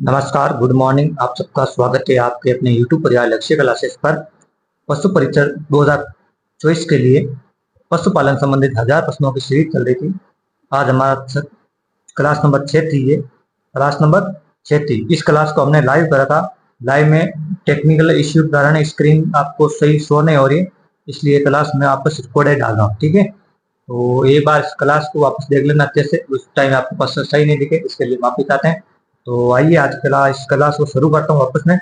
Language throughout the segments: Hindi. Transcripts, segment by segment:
नमस्कार, गुड मॉर्निंग। आप सबका स्वागत है आपके अपने YouTube पर या लक्ष्य क्लासेस पर। पशु परीक्षण 2024 के लिए पशुपालन संबंधित 1000 प्रश्नों की सीरीज चल रही थी। आज हमारा क्लास नंबर 6 थी। ये क्लास नंबर 6 थी। इस क्लास को हमने लाइव करा था। लाइव में टेक्निकल इश्यू के कारण स्क्रीन आपको सही शो नहीं हो रही, इसलिए क्लास में वापस रिकॉर्डेड डाल रहा हूँ। ठीक है, तो एक बार इस क्लास को वापस देख लेना अच्छे से। उस टाइम आपको पास सही नहीं दिखे, इसके लिए माफी चाहते हैं। तो आइए आज इस क्लास को शुरू करता हूँ वापस में,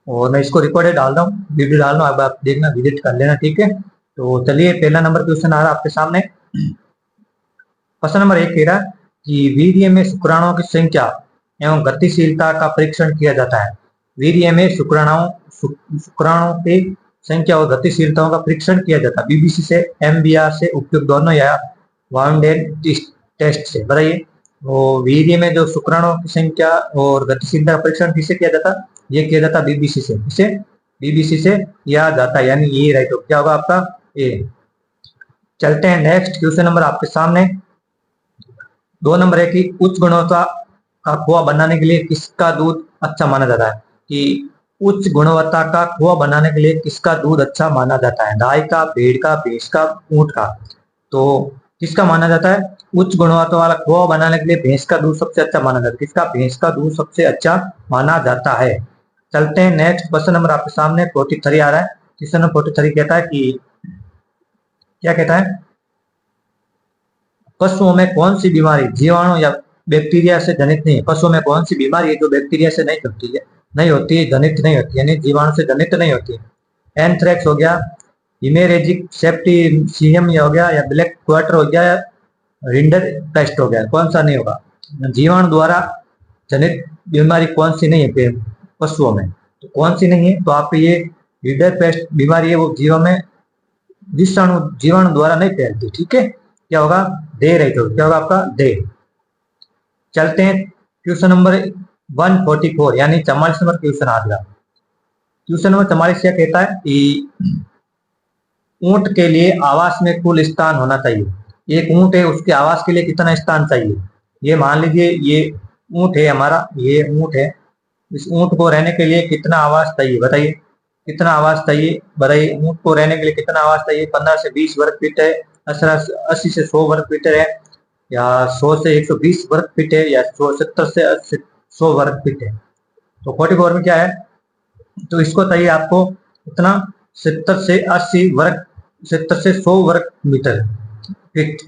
और मैं इसको रिकॉर्डेड डाल रहा हूँ, वीडियो डाल रहा हूँ। अब आप देखना, विजिट कर लेना। ठीक है, तो चलिए पहला नंबर क्वेश्चन आ रहा है आपके सामने। क्वेश्चन नंबर 1 कह रहा है कि वीर्य में शुक्राणुओं की संख्या एवं गतिशीलता का परीक्षण किया जाता है। वीर्य में शुक्राणुओं की संख्या और गतिशीलताओं का परीक्षण किया जाता है। बीबीसी से, एमबीआर से, उपयुक्त दोनों या वाउंडेन टेस्ट से। बताइए, वो वीर्य में जो शुक्राणुओं की संख्या और गतिशीलता का परीक्षण किससे किया जाता? ये किया जाता बीबीसी से। किसे? बीबीसी से किया जाता, यानी ये राइट हो। क्या होगा आपका? ए। चलते हैं नेक्स्ट क्वेश्चन नंबर आपके सामने। 2 नंबर है कि उच्च गुणवत्ता का खोआ बनाने के लिए किसका दूध अच्छा माना जाता है? कि उच्च गुणवत्ता का खोआ बनाने के लिए किसका दूध अच्छा माना जाता है? गाय का, भेड़ का, भैंस का, ऊंट का? तो किसका माना जाता है? उच्च गुणवत्ता वाला खोआ बनाने के लिए भैंस का दूध सबसे अच्छा माना जाता है। किसका? भैंस का दूध सबसे अच्छा माना जाता है। चलते हैं नेक्स्ट क्वेश्चन नंबर आपके सामने 43 आ रहा है। क्वेश्चन नंबर 43 कहता है कि क्या कहता है? पशुओं में कौन सी बीमारी जीवाणु या बैक्टीरिया से जनित नहीं है? पशुओं में कौन सी बीमारी है जो बैक्टीरिया से नहीं होती है, जनित नहीं होती, यानी जीवाणु से जनित नहीं होती है? एंथ्रेक्स हो गया, हिमेरेजिक सेप्टिसिमिया हो गया, या ब्लैक क्वार्टर हो गया, या रिंडर पेस्ट हो गया? कौन सा नहीं होगा? जीवाणु द्वारा जनित बीमारी कौन सी नहीं है पशुओं में? तो कौन सी नहीं है? तो आप ये रिंडर पेस्ट बीमारी है, वो जीवाणु द्वारा नहीं फैलती। ठीक है, क्या होगा? दे रही। तो क्या होगा आपका? दे। चलते हैं क्वेश्चन नंबर 144, यानी 44 नंबर क्वेश्चन आ गया। क्वेश्चन नंबर 44 क्या कहता है कि ऊंट के लिए आवास में कुल स्थान होना चाहिए। एक ऊंट है, उसके आवास के लिए कितना स्थान चाहिए? ये मान लीजिए ये ऊंट है हमारा, ये ऊंट है। इस ऊंट को रहने के लिए कितना आवास चाहिए? बताइए, कितना आवास चाहिए? बताइए, ऊंट को रहने के लिए कितना आवास चाहिए? 15 से 20 वर्ग फीट है, 80 से 100 वर्ग फीट है, या 100 से 120 वर्ग फीट है, या 70 से 100 वर्ग फीट है? तो 44 में क्या है? तो इसको चाहिए आपको कितना? 70 से 80 वर्ग, 70 से 100 वर्ग मीटर फीट,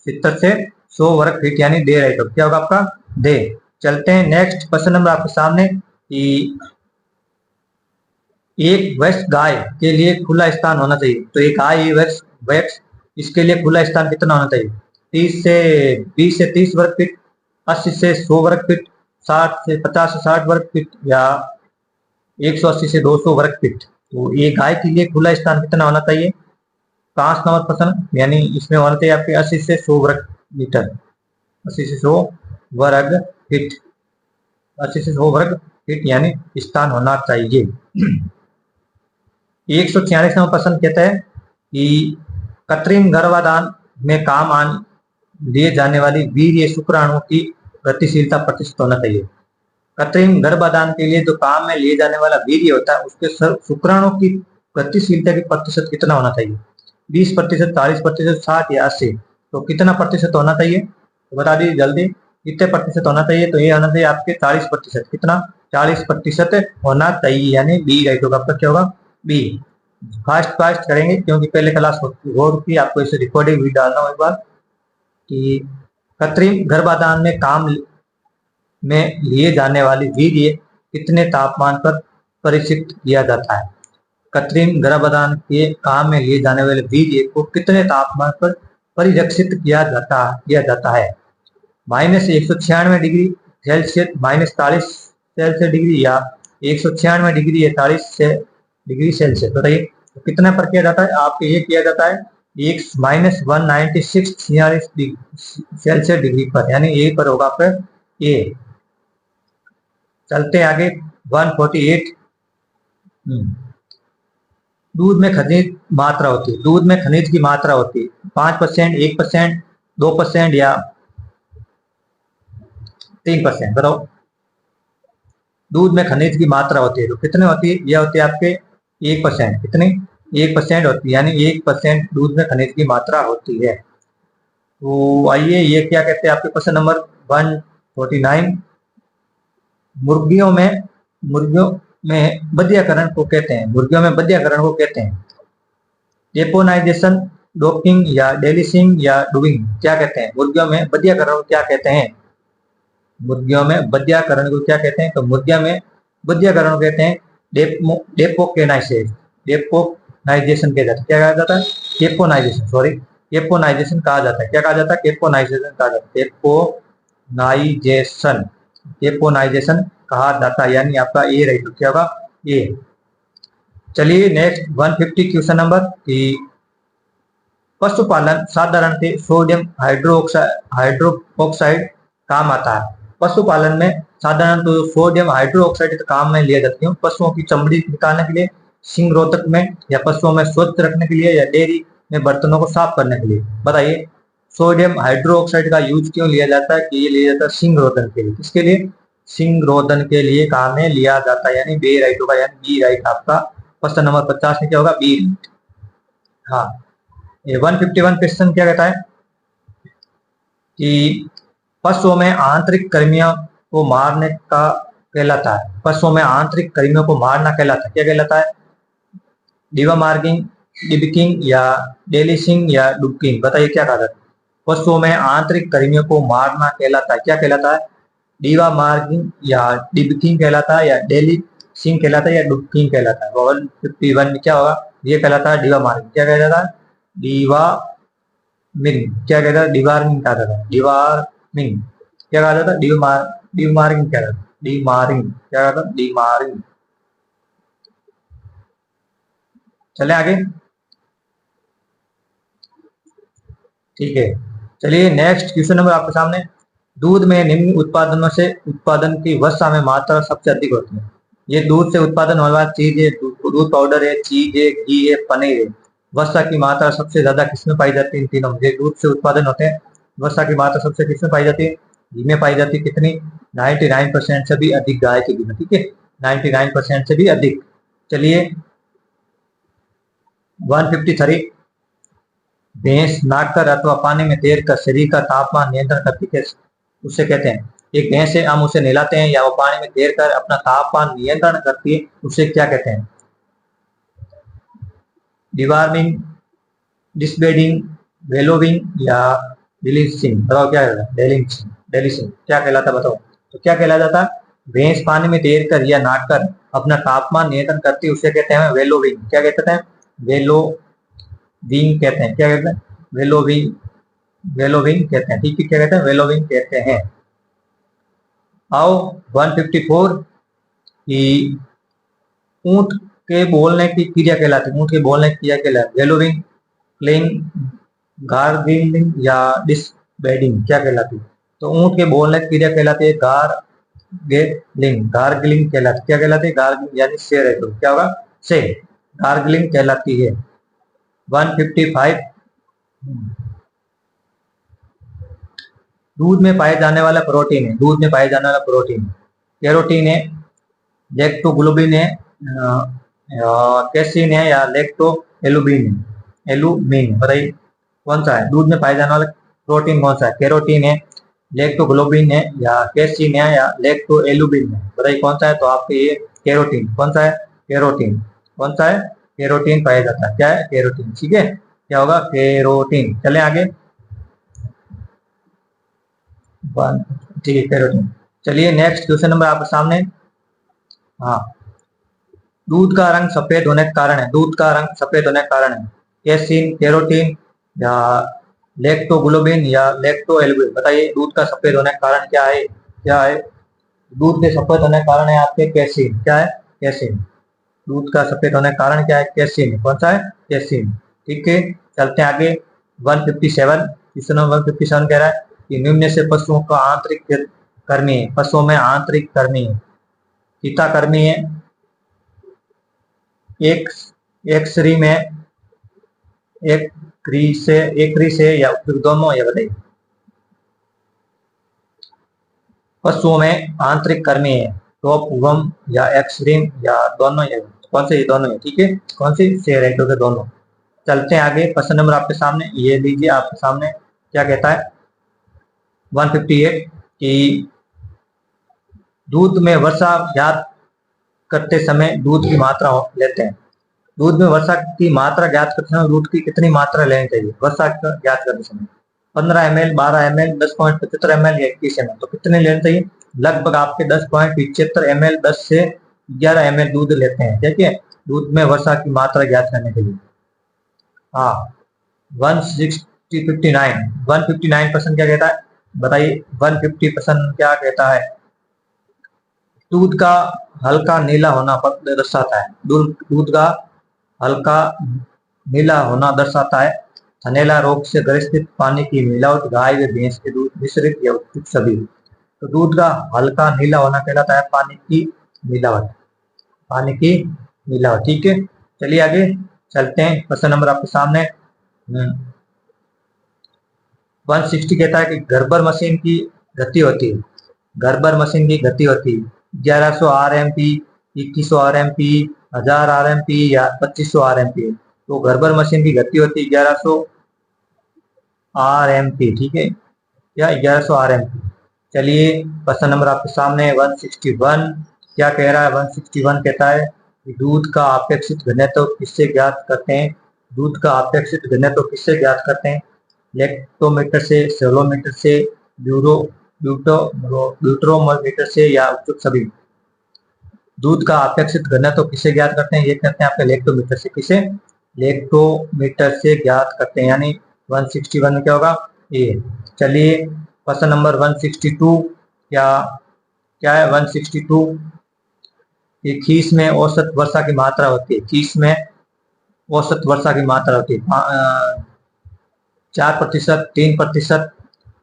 70 से 100 वर्ग फीट, यानी दे रहे। तो क्या होगा आपका? दे। चलते हैं नेक्स्ट क्वेश्चन नंबर आपके सामने कि एक वयस्क गाय के लिए खुला स्थान होना चाहिए। तो एक गाय वयस्क, इसके लिए खुला स्थान कितना होना चाहिए? 20 से 30 वर्ग फीट, 80 से 100 वर्ग फीट, 50 से 60 वर्ग फीट, या 180 से 200 वर्ग फीट? तो ये गाय के लिए खुला स्थान कितना होना चाहिए? 5 नंबर प्रश्न, यानी इसमें होना चाहिए आपके 80 से 100 वर्ग मीटर, 80 से 100 वर्ग फीट, 80 से 100 वर्ग फीट यानी स्थान होना चाहिए। 146 नंबर प्रश्न कहता है कि कृत्रिम गर्भाधान में काम लिए जाने वाली वीर्य शुक्राणु की गतिशीलता प्रतिशत होना चाहिए। कृत्रिम गर्भाधान के लिए जो काम में लिए जाने वाला वीर्य होता है, उसके शुक्राणु की गतिशीलता की प्रतिशत कितना होना चाहिए? 20%, 40%, 60 या 80? तो कितना प्रतिशत होना चाहिए? तो बता दीजिए जल्दी, कितने प्रतिशत होना चाहिए? तो ये होना चाहिए आपके 40%। कितना? 40% होना चाहिए, यानी बी राइट होगा आपका। क्या होगा? बी। फास्ट फास्ट करेंगे क्योंकि पहले क्लास हो रुकी, आपको इसे रिकॉर्डिंग भी डालना हूँ एक बार कि कृत्रिम गर्भाधान में काम में लिए जाने वाली वीर्य कितने तापमान पर परीक्षित किया जाता है? कृत्रिम गर्भाधान के काम में लिए जाने वाले वीर्य को कितने तापमान पर परिरक्षित किया जाता है? -196 डिग्री सेल्सियस, -40 सेल्सियस डिग्री, या 196 डिग्री 40 डिग्री सेल्सियस? बताइए, तो कितना पर किया जाता है? आपके ये किया जाता है -196 सेल्सियस डिग्री पर, यानी यही पर होगा आपका ए। चलते आगे 148। दूध में खनिज मात्रा होती है, दूध में खनिज की मात्रा होती है 5%, 1%, 2%, या 3%। बताओ, दूध में खनिज की मात्रा होती है तो कितने होती है? यह होती है आपके 1%। कितनी? 1% होती है, यानी 1% दूध में खनिज की मात्रा होती है। तो आइए, ये क्या कहते हैं आपके क्वेश्चन नंबर 149। मुर्गियों में बधियाकरण को कहते हैं। मुर्गियों में बधियाकरण को कहते हैं डेपोनाइजेशन, डॉकिंग या डेलिसिंग या डूइंग। क्या कहते हैं? मुर्गियों में बधियाकरण को क्या कहते हैं? मुर्गियों में बधियाकरण को क्या कहते हैं? तो मुर्गियों में बधियाकरण को कहते हैं डेपोकेनाइसिस। डेपोनाइजेशन कहा जाता है। क्या कहा जाता है? केपोनाइजेशन, सॉरी, केपोनाइजेशन कहा जाता है। क्या कहा जाता है? केपोनाइजेशन कहा जाता है। केपोनाइजेशन, केपोनाइजेशन कहा जाता है, यानी आपका ए राइट। क्या होगा? ए। चलिए नेक्स्ट 150 क्वेश्चन नंबर कि पशुपालन साधारणतः सोडियम हाइड्रोक्साइड काम आता है। पशुपालन में साधारणतः तो सोडियम हाइड्रोक्साइड काम में लिया जाती है पशुओं की चमड़ी निकालने के लिए, सिंग रोधक में, या पशुओं में स्वच्छ रखने के लिए, या डेयरी में बर्तनों को साफ करने के लिए। बताइए, सोडियम हाइड्रोक्साइड का यूज क्यों लिया जाता है? कि ये लिया जाता है सिंग रोधन के लिए। किसके लिए? सिंग रोधन के लिए काम में लिया जाता है, यानी बी राइट होगा, यानी बी राइट आपका क्वेश्चन नंबर 50 में क्या होगा? बी। हाँ, ये 151 क्वेश्चन क्या कहता है कि पशुओं में आंतरिक कृमियों को मारने का कहलाता है। पशुओं में आंतरिक कृमियों को मारना कहलाता है। क्या कहलाता है? डिवार्मिंग, डिबकिंग या डेलिशिंग या डुबकिंग। बताइए क्या कहा जाता है? पशुओं में आंतरिक कृमियों को मारना कहलाता है। क्या कहलाता है? डिवार्मिंग या डिबकिंग कहलाता है, या डेलिशिंग कहलाता है, या डुबकिंग कहलाता है। 151 में क्या होगा? ये कहलाता है डिवार्मिंग। क्या कहलाता है? डिवार्मिंग। क्या कहता है? डिवार्मिंग कहा जाता है। डिवार्मिंग क्या कहा जाता है? डिमारिंग क्या कहता है? डिमारिंग क्या कहता है? डिमारिंग। चले आगे, ठीक है। चलिए नेक्स्ट क्वेश्चन नंबर आपके सामने। दूध में निम्न उत्पादनों से उत्पादन की वसा में मात्रा सबसे अधिक होती है। ये दूध से उत्पादन होने वाली चीज है, दूध पाउडर है, चीज है, घी है, पनीर है। वसा की मात्रा सबसे ज्यादा किसमें पाई जाती है? इन तीनों में। ये दूध से उत्पादन होते हैं, वसा की मात्रा सबसे किसमें पाई जाती है? घी में पाई जाती है। कितनी? 99% से भी अधिक गाय के घी में। ठीक है, 99% से भी अधिक। चलिए 153, भैंस नाकर अथवा पानी में तैर कर शरीर का तापमान नियंत्रण करती है, उससे कहते हैं। एक भैंस है, हम उसे नहलाते हैं या वो पानी में तैर कर अपना तापमान नियंत्रण करती है, उसे क्या कहते हैं? डिवार्मिंग, डिसबेडिंग, वेलोविंग या डिलिशिंग। बताओ क्या कहता है? डेलिशिंग। डेलिशिंग क्या कहलाता है? बताओ तो क्या कहला जाता है? भैंस पानी में तैर कर या नाक कर अपना तापमान नियंत्रण करती है, उसे कहते हैं वेलोविंग। क्या कहते हैं? वेलोविंग कहते हैं। क्या कहते हैं? वेलोविंग, वेलोविंग कहते हैं। ठीक है, क्या कहते हैं? वेलोविंग कहते हैं। आओ 154 कि ऊंट के बोलने की क्रिया कहलाती है। ऊंट के बोलने की क्रिया कहलाती है वेलोविंग, प्लेइंग, गार्गिलिंग या डिसबेडिंग। क्या कहलाती है? तो ऊंट के बोलने की क्रिया कहलाती है गार्गिलिंग। गार्गिलिंग कहलाती है। क्या कहलाती है? गार्गिलिंग, यानी शेर है तो क्या होगा? से। गार्गिलिंग कहलाती है। 155, दूध में पाए जाने वाला प्रोटीन है। दूध में पाए जाने वाला प्रोटीन कैरोटीन है, लैक्टोग्लोबिन है, कैसीन है, या लैक्टो एलुबिन है। एलुमिन, बताइए कौन सा है? दूध में पाए जाने वाला प्रोटीन कौन सा है? कैरोटीन है, लैक्टोग्लोबिन है, या कैसीन है, या लैक्टो एलुबिन है। बताइए कौन सा है? तो आपके ये कैरोटीन। कौन सा है? कैरोटीन। कौन सा है? कैरोटीन पाया जाता है। क्या है? कैरोटीन। ठीक है, क्या होगा? कैरोटीन। चले आगे। ठीक है, कैरोटीन। चलिए नेक्स्ट क्वेश्चन नंबर आपके सामने। हाँ, दूध का रंग सफेद होने का कारण है। दूध का रंग सफेद होने का कारण है कैसीन, कैरोटीन, या लैक्टोग्लोबिन, या लैक्टो एल्बिन। बताइए दूध का सफेद होने का कारण क्या है? क्या है? दूध के सफेद होने का कारण है आपके कैसीन। क्या है? कैसीन। दूध का सफेद होने का कारण क्या है? कैसीन। कौन सा है? कैसीन। ठीक है, चलते हैं आगे। 157, क्वेश्चन नंबर 157 कह रहा है कि निम्न से पशुओं का आंतरिक कर्मी है। पशुओं में आंतरिक कर्मी है। पिता कर्मी है, एक एक्सरी में, एक क्री से, या उपयुक्त दोनों, या बताइए। पशुओं में आंतरिक कृमि है, टॉप वम या एक्सट्रीम या दोनों, या कौन से? ये दोनों है, ठीक है। कौन सी? से राइट हो गए दोनों। चलते हैं आगे। क्वेश्चन नंबर आपके सामने ये लीजिए, आपके सामने क्या कहता है 158 कि दूध में वर्षा ज्ञात करते समय दूध की मात्रा लेते हैं। दूध में वर्षा की मात्रा ज्ञात करते समय दूध की कितनी मात्रा लेनी चाहिए वर्षा ज्ञात करते समय? 15 ml, 12 ml, 10.75 ml या 21 ml। तो कितने लेने चाहिए? लगभग आपके 10.75 ml, 10 से 11 ml दूध लेते हैं, ठीक है, दूध में वर्षा की मात्रा ज्ञात करने के लिए। हाँ, 159% क्या कहता है बताइए? 150% क्या कहता है? दूध का हल्का नीला होना दर्शाता है। दूध का हल्का नीला होना दर्शाता है। थनैला रोग से ग्रसित, पानी की मिलावट, गाय व भैंस के दूध मिश्रित या उपयुक्त सभी। तो दूध का हल्का नीला होना कहलाता है पानी की मिलावट, पानी की मिलावट, ठीक है। चलिए आगे चलते हैं। क्वेश्चन नंबर आपके सामने 160 कहता है कि गर्बर मशीन की गति होती है, गर्बर मशीन की गति होती है 1100 RMP, 2100 RMP, 1000 RMP या 2500 RMP। तो गर्बर मशीन की गति होती है 1100 RMP, ठीक है, या 1100 RMP। चलिए क्वेश्चन नंबर आपके सामने 161 क्या कह रहा है? 161 कहता है कि दूध का अपेक्षित घनत्व किससे ज्ञात करते हैं? दूध का अपेक्षित घनत्व किससे ज्ञात करते हैं? लेक्टोमीटर से, सेलोमीटर से, ब्यूरो ब्यूट्रोमीटर से या उपयुक्त सभी। दूध का अपेक्षित घनत्व किससे ज्ञात करते हैं? ये करते हैं आपके लेक्टोमीटर से। किसे? लेक्टोमीटर से ज्ञात करते हैं, यानी 161 में क्या होगा? ए। चलिए क्वेश्चन नंबर 162 क्या क्या है? 162 कि खीस में औसत वर्षा की मात्रा होती है, खीस में औसत वर्षा की मात्रा होती है 4%, 3%,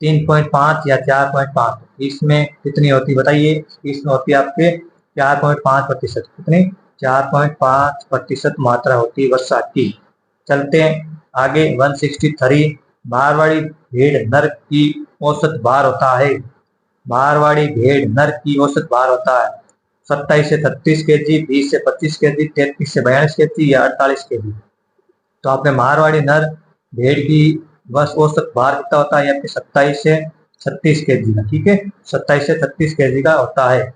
3.5 या 4.5। इसमें कितनी होती है बताइए? इसमें होती है आपके 4.5%। कितनी? 4.5% मात्रा होती है वर्षा की। चलते हैं आगे 163 मारवाड़ी भेड़ नर की औसत भार होता है, मारवाड़ी भेड़ नर की औसत भार होता है 27 से 36 kg, 20 से 25 kg, 33 से 42 kg या 48 kg। तो आपने मारवाड़ी नर भेड़ की बस औसत भार कितना होता है? आपके 27 से 36 kg का, ठीक है, 27 से 36 kg का होता है।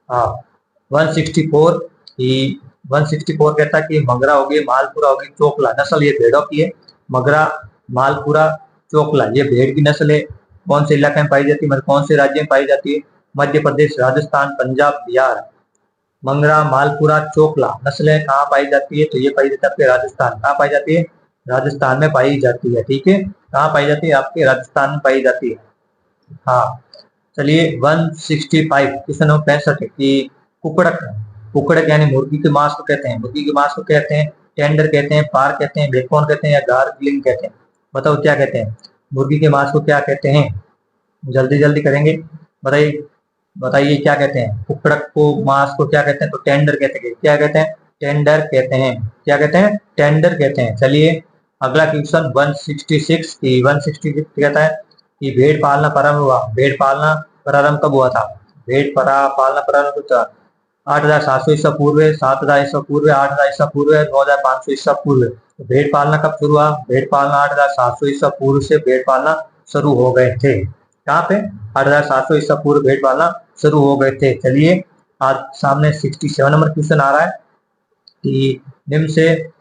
हाँ, 164 की 164 कहता है कि मगरा होगी, मालपुरा होगी, चोकला नस्ल ये भेड़ों की है। मगरा, मालपुरा, चोकला ये भेड़ की नस्ल है। कौन से इलाके में पाई जाती है, मतलब कौन से राज्य में पाई जाती है? मध्य प्रदेश, राजस्थान, पंजाब, बिहार। मंगरा, मालपुरा, चोकला नस्लें कहाँ पाई जाती है? तो ये पाई जाती है आपके राजस्थान। कहाँ पाई जाती है? राजस्थान में पाई जाती है, ठीक है। कहाँ पाई जाती है? आपके राजस्थान में पाई जाती है। हाँ, चलिए 165 क्वेश्चन नंबर 65 कि कुकड़क, कुकड़क यानी मुर्गी के मांस को कहते हैं, मुर्गी के मांस को कहते हैं टेंडर कहते हैं, पार कहते हैं, बेकॉन कहते हैं या गार्गलिंग कहते हैं? बताओ क्या कहते हैं? मुर्गी के मांस को क्या कहते हैं? जल्दी जल्दी करेंगे, बताइए बताइए क्या कहते हैं? कुकड़क को मांस को क्या कहते हैं? तो टेंडर कहते हैं। क्या कहते हैं? टेंडर कहते हैं। क्या कहते हैं? टेंडर कहते हैं। चलिए अगला क्वेश्चन 166 की 166 कहता है कि भेड़ पालना प्रारंभ हुआ, भेड़ पालना प्रारंभ कब हुआ था? भेड़ पालना प्रारंभ हुआ 8700 ईसा पूर्व, 7000 ईसा पूर्व, 8000 ईसा पूर्व, 9500 ईसा पूर्व। तो भेड़ पालना कब शुरू हुआ? भेड़ पालना 8700 ईसा पूर्व से भेड़ पालना शुरू हो गए थे। कहाँ पे? 8700 ईसा पूर्व भेड़ पालना शुरू हो गए थे। चलिए आज सामने 67 नंबर क्वेश्चन आ रहा है कि निम्न से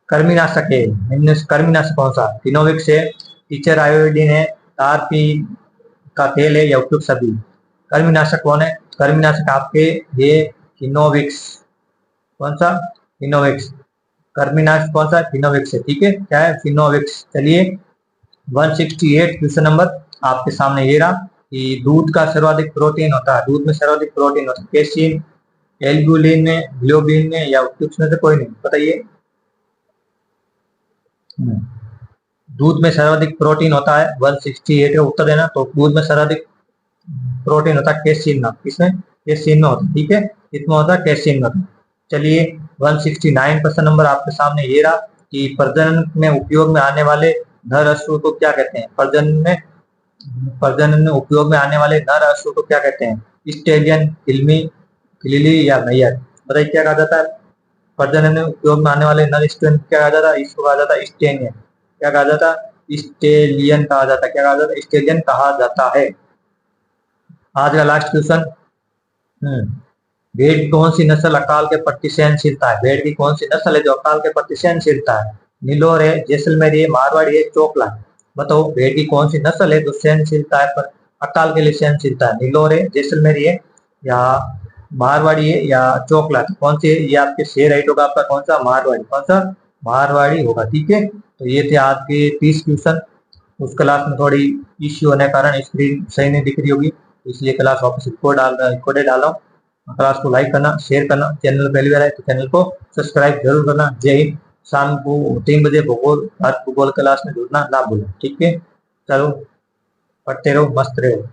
कृमिनाशक है, निम्न से कृमिनाशक कौन सा? फिनोविक्स है, टीचर आयोडीन है, टारपी का तेल है या उपयुक्त सभी। कृमिनाशक कौन है? कृमिनाशक आपके ये फिनोविक्स। कौन सा? फिनोविक्स। कर्मिनाशक कौन सा? फिनोविक्स है, ठीक है। क्या है? फिनोविक्स। चलिए 168 क्वेश्चन नंबर आपके सामने ये रहा कि दूध का सर्वाधिक प्रोटीन होता है, दूध में सर्वाधिक प्रोटीन होता है कैसीन, एल्ब्यूलिन में, ग्लोबिन में या उपयुक्त में से कोई नहीं? बताइए। दूध में सर्वाधिक प्रोटीन होता है 168 का उत्तर देना। तो दूध में सर्वाधिक प्रोटीन होता है कैसीन में। किसमें? कैसीन में होता है, ठीक है, इसमें होता है कैसीन में होता है। चलिए 169 क्वेश्चन नंबर आपके सामने ये रहा कि प्रजनन में उपयोग में आने वाले नर अश्व को क्या कहते हैं? प्रजनन में प्रजनन में उपयोग में आने वाले नर अश्व को क्या कहते हैं? स्टेलियन, फिल्मी, खिल्ली या मैयर? बताइए क्या कहा जाता है? प्रजनन में उपयोग में आने वाले नर स्टेन क्या कहा जाता है? इसको कहा जाता है स्टेनियन। क्या कहा जाता है? स्टेलियन कहा जाता है। क्या कहा जाता है? स्टेलियन कहा जाता है। आज का लास्ट क्वेश्चन। भेड़ की कौन सी नस्ल अकाल के प्रति सहनशीलता है? भेड़ की कौन सी नस्ल है जो अकाल के प्रति सहनशीलता है? नीलोर है, जैसलमेरी है, मारवाड़ी है, चोकला है? बताओ भेड़ की कौन सी नस्ल है जो सहनशीलता है पर अकाल के लिए सहनशीलता है? नीलोर है, जैसलमेरी है, या मारवाड़ी है, या चोकला है? तो कौन सी है? ये आपके शेर राइट होगा आपका। कौन सा? मारवाड़ी। कौन सा? मारवाड़ी होगा। ठीक है, तो ये थे आज के 30 क्वेश्चन। उस क्लास में थोड़ी इश्यू होने के कारण स्क्रीन सही नहीं दिख रही होगी, इसलिए क्लास वापस रिकॉर्डेड डाल रहा हूँ। क्लास को लाइक करना, शेयर करना, चैनल पहली बार है तो चैनल को सब्सक्राइब जरूर करना। जय हिंद। शाम को 3 बजे भूगोल, भारत भूगोल क्लास में जुड़ना ना भूलें। ठीक है, चलो पढ़ते रहो, मस्त रहो।